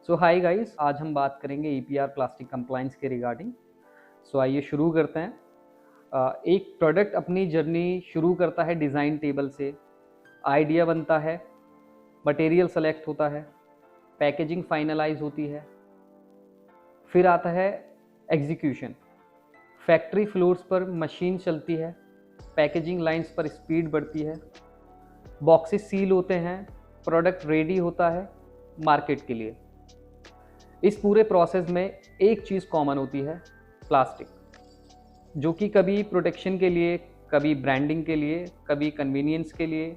सो hi guys, आज हम बात करेंगे ईपीआर प्लास्टिक कंप्लायंस के रिगार्डिंग। सो आइए शुरू करते हैं। एक प्रोडक्ट अपनी जर्नी शुरू करता है डिज़ाइन टेबल से, आइडिया बनता है, मटेरियल सेलेक्ट होता है, पैकेजिंग फाइनलाइज होती है, फिर आता है एग्जीक्यूशन। फैक्ट्री फ्लोर्स पर मशीन चलती है, पैकेजिंग लाइंस पर स्पीड बढ़ती है, बॉक्सेस सील होते हैं, प्रोडक्ट रेडी होता है मार्केट के लिए। इस पूरे प्रोसेस में एक चीज़ कॉमन होती है, प्लास्टिक, जो कि कभी प्रोटेक्शन के लिए, कभी ब्रांडिंग के लिए, कभी कन्वीनियंस के लिए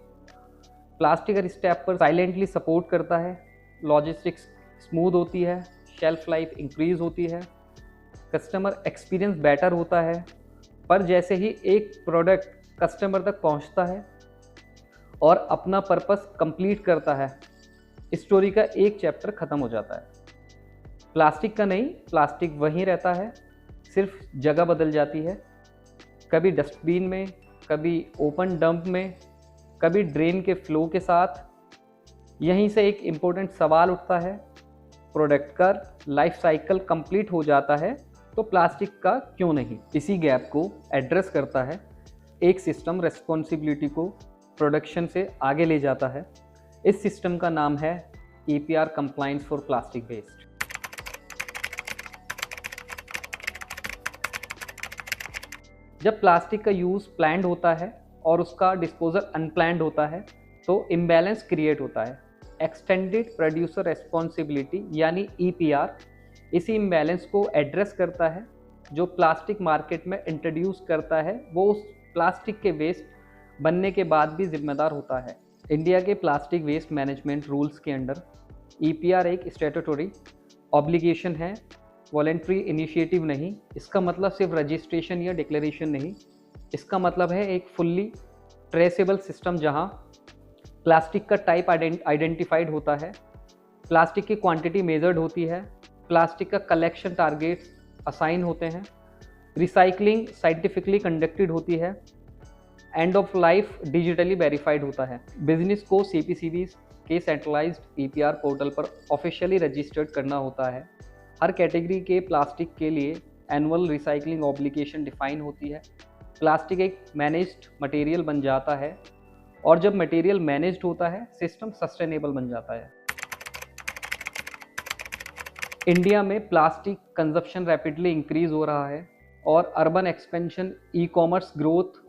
प्लास्टिक हर स्टेप पर साइलेंटली सपोर्ट करता है। लॉजिस्टिक्स स्मूथ होती है, शेल्फ लाइफ इंक्रीज होती है, कस्टमर एक्सपीरियंस बेटर होता है। पर जैसे ही एक प्रोडक्ट कस्टमर तक पहुंचता है और अपना पर्पस कंप्लीट करता है, स्टोरी का एक चैप्टर ख़त्म हो जाता है। प्लास्टिक का नहीं, प्लास्टिक वहीं रहता है, सिर्फ जगह बदल जाती है। कभी डस्टबिन में, कभी ओपन डंप में, कभी ड्रेन के फ्लो के साथ। यहीं से एक इम्पोर्टेंट सवाल उठता है, प्रोडक्ट का लाइफ साइकिल कंप्लीट हो जाता है तो प्लास्टिक का क्यों नहीं? इसी गैप को एड्रेस करता है एक सिस्टम, रेस्पॉन्सिबिलिटी को प्रोडक्शन से आगे ले जाता है। इस सिस्टम का नाम है EPR compliance for plastic waste. जब प्लास्टिक का यूज़ प्लान्ड होता है और उसका डिस्पोजल अनप्लान्ड होता है तो इम्बैलेंस क्रिएट होता है। एक्सटेंडेड प्रोड्यूसर रेस्पॉन्सिबिलिटी यानी ईपीआर इसी इम्बैलेंस को एड्रेस करता है। जो प्लास्टिक मार्केट में इंट्रोड्यूस करता है वो उस प्लास्टिक के वेस्ट बनने के बाद भी जिम्मेदार होता है। इंडिया के प्लास्टिक वेस्ट मैनेजमेंट रूल्स के अंडर ईपीआर एक स्टैट्यूटरी ऑब्लिगेशन है, वॉलेंट्री इनिशिएटिव नहीं। इसका मतलब सिर्फ रजिस्ट्रेशन या डिक्लेरेशन नहीं, इसका मतलब है एक फुल्ली ट्रेसेबल सिस्टम जहां प्लास्टिक का टाइप आइडेंटिफाइड होता है, प्लास्टिक की क्वांटिटी मेजर्ड होती है, प्लास्टिक का कलेक्शन टारगेट्स असाइन होते हैं, रिसाइकलिंग साइंटिफिकली कंडक्टेड होती है, end of life digitally verified होता है। बिजनेस को सीपीसीबी के सेंट्रलाइज्ड ईपीआर पोर्टल पर ऑफिशियली रजिस्टर्ड करना होता है। हर कैटेगरी के प्लास्टिक के लिए एनुअल रिसाइकलिंग ऑब्लिगेशन डिफाइन होती है। प्लास्टिक एक मैनेज्ड मटेरियल बन जाता है और जब मटेरियल मैनेज्ड होता है सिस्टम सस्टेनेबल बन जाता है। इंडिया में प्लास्टिक कंजप्शन रैपिडली इंक्रीज हो रहा है और urban expansion, e commerce growth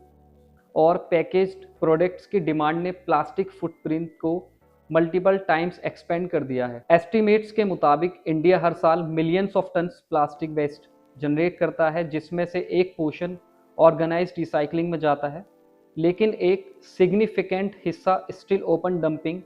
और पैकेज्ड प्रोडक्ट्स की डिमांड ने प्लास्टिक फुटप्रिंट को मल्टीपल टाइम्स एक्सपेंड कर दिया है। एस्टिमेट्स के मुताबिक इंडिया हर साल millions of tons plastic waste generate करता है, जिसमें से एक पोर्शन ऑर्गेनाइज्ड रिसाइकलिंग में जाता है, लेकिन एक सिग्निफिकेंट हिस्सा स्टिल ओपन डंपिंग,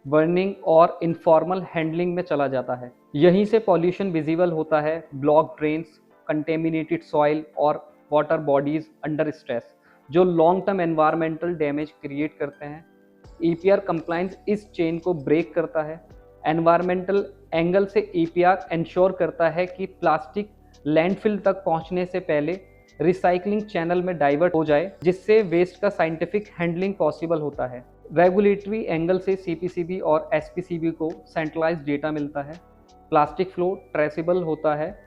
बर्निंग और इनफॉर्मल हैंडलिंग में चला जाता है। यहीं से पॉल्यूशन विजिबल होता है, ब्लॉक ड्रेन्स, कंटेमिनेटेड सॉइल और वाटर बॉडीज अंडर स्ट्रेस, जो long term environmental damage create करते हैं। ईपीआर कंप्लायंस इस चेन को ब्रेक करता है। एनवायरमेंटल एंगल से ईपीआर इंश्योर करता है कि प्लास्टिक लैंडफिल तक पहुंचने से पहले रिसाइकलिंग चैनल में डाइवर्ट हो जाए, जिससे वेस्ट का साइंटिफिक हैंडलिंग पॉसिबल होता है। रेगुलेटरी एंगल से सीपीसीबी और एसपीसीबी को सेंट्रलाइज्ड डेटा मिलता है, प्लास्टिक फ्लो ट्रेसेबल होता है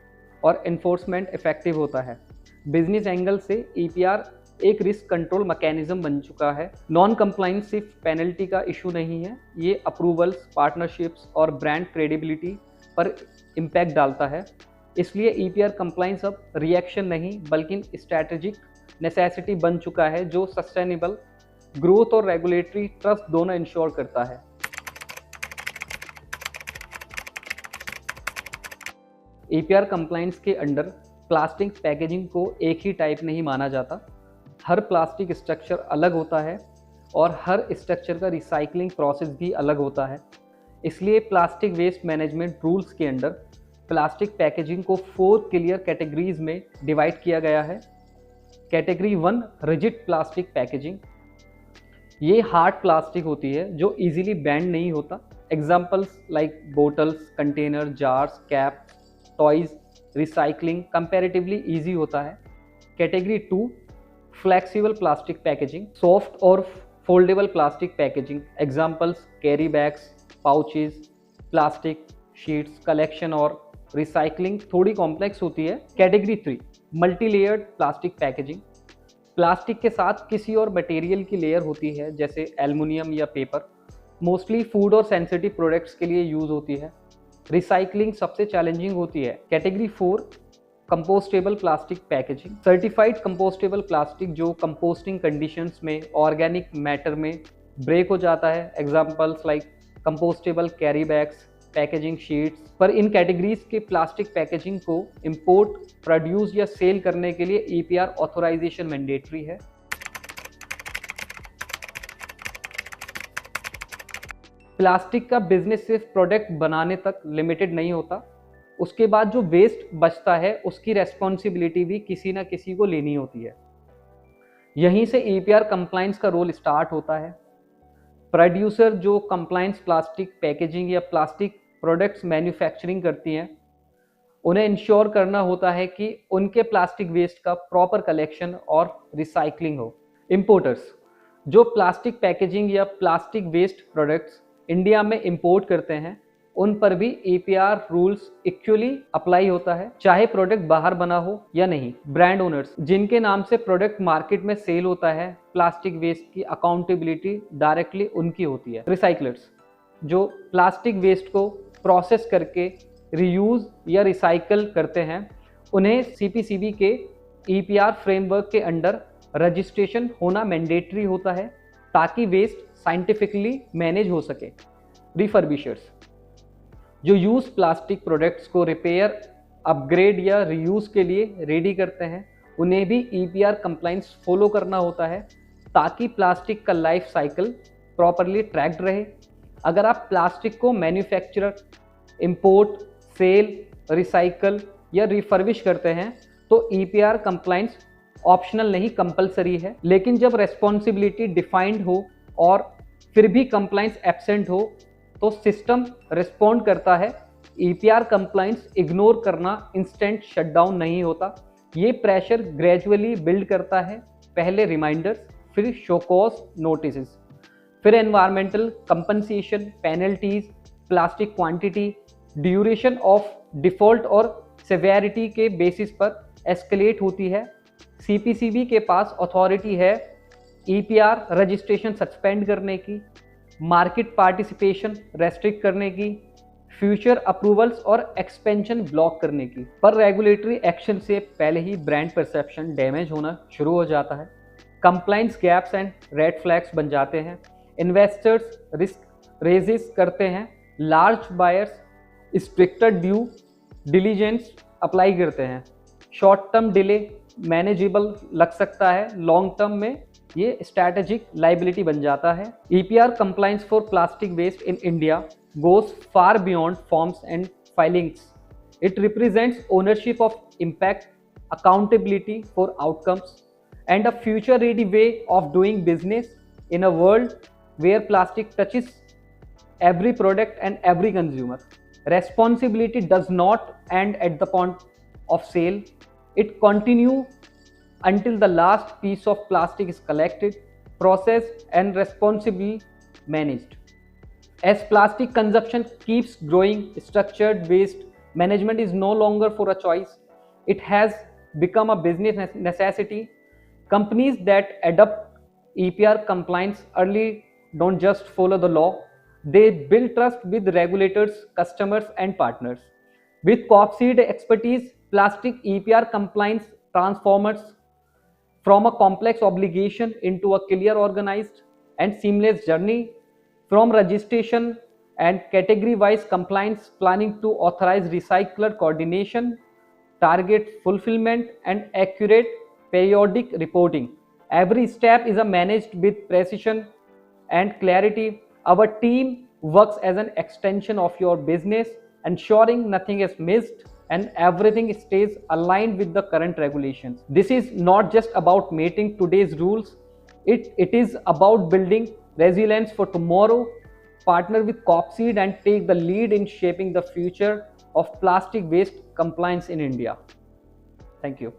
और इन्फोर्समेंट इफेक्टिव होता है। बिजनेस एंगल से ईपीआर एक रिस्क कंट्रोल मैकेनिज्म बन चुका है। नॉन कंप्लायंस सिर्फ पेनल्टी का इशू नहीं है, ये अप्रूवल्स, पार्टनरशिप्स और ब्रांड क्रेडिबिलिटी पर इम्पैक्ट डालता है। इसलिए ईपीआर कंप्लायंस अब रिएक्शन नहीं बल्कि स्ट्रैटेजिक नेसेसिटी बन चुका है, जो सस्टेनेबल ग्रोथ और रेगुलेटरी ट्रस्ट दोनों इंश्योर करता है। ईपीआर कंप्लायंस के अंडर प्लास्टिक पैकेजिंग को एक ही टाइप नहीं माना जाता। हर प्लास्टिक स्ट्रक्चर अलग होता है और हर स्ट्रक्चर का रिसाइकलिंग प्रोसेस भी अलग होता है। इसलिए प्लास्टिक वेस्ट मैनेजमेंट रूल्स के अंडर प्लास्टिक पैकेजिंग को 4 क्लियर कैटेगरीज में डिवाइड किया गया है। कैटेगरी 1 रिजिड प्लास्टिक पैकेजिंग, ये हार्ड प्लास्टिक होती है जो इजीली बेंड नहीं होता। Examples like bottles, container, jars, cap, toys. Recycling comparatively easy होता है। Category 2 flexible plastic packaging, soft और foldable plastic packaging. Examples carry bags, pouches, plastic sheets, collection और रिसाइकलिंग थोड़ी कॉम्प्लेक्स होती है। Category 3 multi layered plastic packaging. Plastic के साथ किसी और मटेरियल की लेयर होती है जैसे एल्युमिनियम या पेपर। मोस्टली फूड और सेंसिटिव प्रोडक्ट्स के लिए यूज होती है। रिसाइकलिंग सबसे चैलेंजिंग होती है। Category 4 compostable plastic packaging. Certified compostable plastic जो कंपोस्टिंग कंडीशंस में ऑर्गेनिक मैटर में ब्रेक हो जाता है। Examples like compostable carry bags, packaging sheets. पर इन कैटेगरीज के प्लास्टिक पैकेजिंग को इंपोर्ट, प्रोड्यूस या सेल करने के लिए ईपीआर ऑथराइजेशन मैंडेटरी है। प्लास्टिक का बिजनेस सिर्फ प्रोडक्ट बनाने तक लिमिटेड नहीं होता। उसके बाद जो वेस्ट बचता है उसकी रेस्पॉन्सिबिलिटी भी किसी ना किसी को लेनी होती है। यहीं से ईपीआर कंप्लायंस का रोल स्टार्ट होता है। प्रोड्यूसर जो कंप्लायंस प्लास्टिक पैकेजिंग या प्लास्टिक प्रोडक्ट्स मैन्युफैक्चरिंग करती हैं, उन्हें इंश्योर करना होता है कि उनके प्लास्टिक वेस्ट का प्रॉपर कलेक्शन और रिसाइकलिंग हो। इंपोर्टर्स जो प्लास्टिक पैकेजिंग या प्लास्टिक वेस्ट प्रोडक्ट्स इंडिया में इंपोर्ट करते हैं, उन पर भी ईपीआर रूल्स इक्वली अप्लाई होता है, चाहे प्रोडक्ट बाहर बना हो या नहीं। ब्रांड ओनर्स जिनके नाम से प्रोडक्ट मार्केट में सेल होता है, प्लास्टिक वेस्ट की अकाउंटेबिलिटी डायरेक्टली उनकी होती है। रिसाइकलर्स जो प्लास्टिक वेस्ट को प्रोसेस करके रीयूज या रिसाइकल करते हैं, उन्हें सीपीसीबी के ईपीआर फ्रेमवर्क के अंडर रजिस्ट्रेशन होना मैंडेटरी होता है ताकि वेस्ट साइंटिफिकली मैनेज हो सके। रिफर्बिशर्स जो यूज प्लास्टिक प्रोडक्ट्स को रिपेयर, अपग्रेड या रीयूज के लिए रेडी करते हैं, उन्हें भी ईपीआर कंप्लायंस फॉलो करना होता है ताकि प्लास्टिक का लाइफ साइकिल प्रॉपरली ट्रैक्ड रहे। अगर आप प्लास्टिक को मैन्युफैक्चरर, इंपोर्ट, सेल, रिसाइकल या रिफर्बिश करते हैं तो ईपीआर कंप्लायंस ऑप्शनल नहीं, कंपलसरी है। लेकिन जब रेस्पॉन्सिबिलिटी डिफाइंड हो और फिर भी कंप्लायंस एब्सेंट हो तो सिस्टम रिस्पॉन्ड करता है। ईपीआर कंप्लायंस इग्नोर करना इंस्टेंट शटडाउन नहीं होता। ये प्रेशर ग्रेजुअली बिल्ड करता है। पहले रिमाइंडर्स, फिर शोकॉज नोटिसेस, फिर environmental compensation, penalties, plastic quantity, duration of default और सेवेरिटी के बेसिस पर एस्केलेट होती है। सीपीसीबी के पास अथॉरिटी है ईपीआर रजिस्ट्रेशन सस्पेंड करने की, मार्केट पार्टिसिपेशन रेस्ट्रिक्ट करने की, फ्यूचर अप्रूवल्स और एक्सपेंशन ब्लॉक करने की। पर रेगुलेटरी एक्शन से पहले ही ब्रांड परसेप्शन डैमेज होना शुरू हो जाता है। Compliance gaps and red flags बन जाते हैं। इन्वेस्टर्स रिस्क रेजिस करते हैं। Large buyers stricter due diligence apply करते हैं। शॉर्ट टर्म डिले मैनेजेबल लग सकता है, लॉन्ग टर्म में ये स्ट्रैटेजिक लाइबिलिटी बन जाता है। EPR compliance for plastic waste in India goes far beyond forms and filings. It represents ownership of impact, accountability for outcomes, and a future-ready way of doing business in a world where plastic touches every product and every consumer. Responsibility does not end at the point of sale. It continues until the last piece of plastic is collected, processed, and responsibly managed. As plastic consumption keeps growing, structured waste management is no longer for a choice. It has become a business necessity. Companies that adopt EPR compliance early don't just follow the law, they build trust with regulators, customers, and partners. With Copseed expertise, plastic EPR compliance transforms from a complex obligation into a clear, organized, and seamless journey. From registration and category-wise compliance planning to authorized recycler coordination, target fulfillment, and accurate periodic reporting. Every step is managed with precision and clarity. Our team works as an extension of your business, ensuring nothing is missed and everything stays aligned with the current regulations. This is not just about meeting today's rules, it is about building resilience for tomorrow. Partner with Copseed and take the lead in shaping the future of plastic waste compliance in India. Thank you.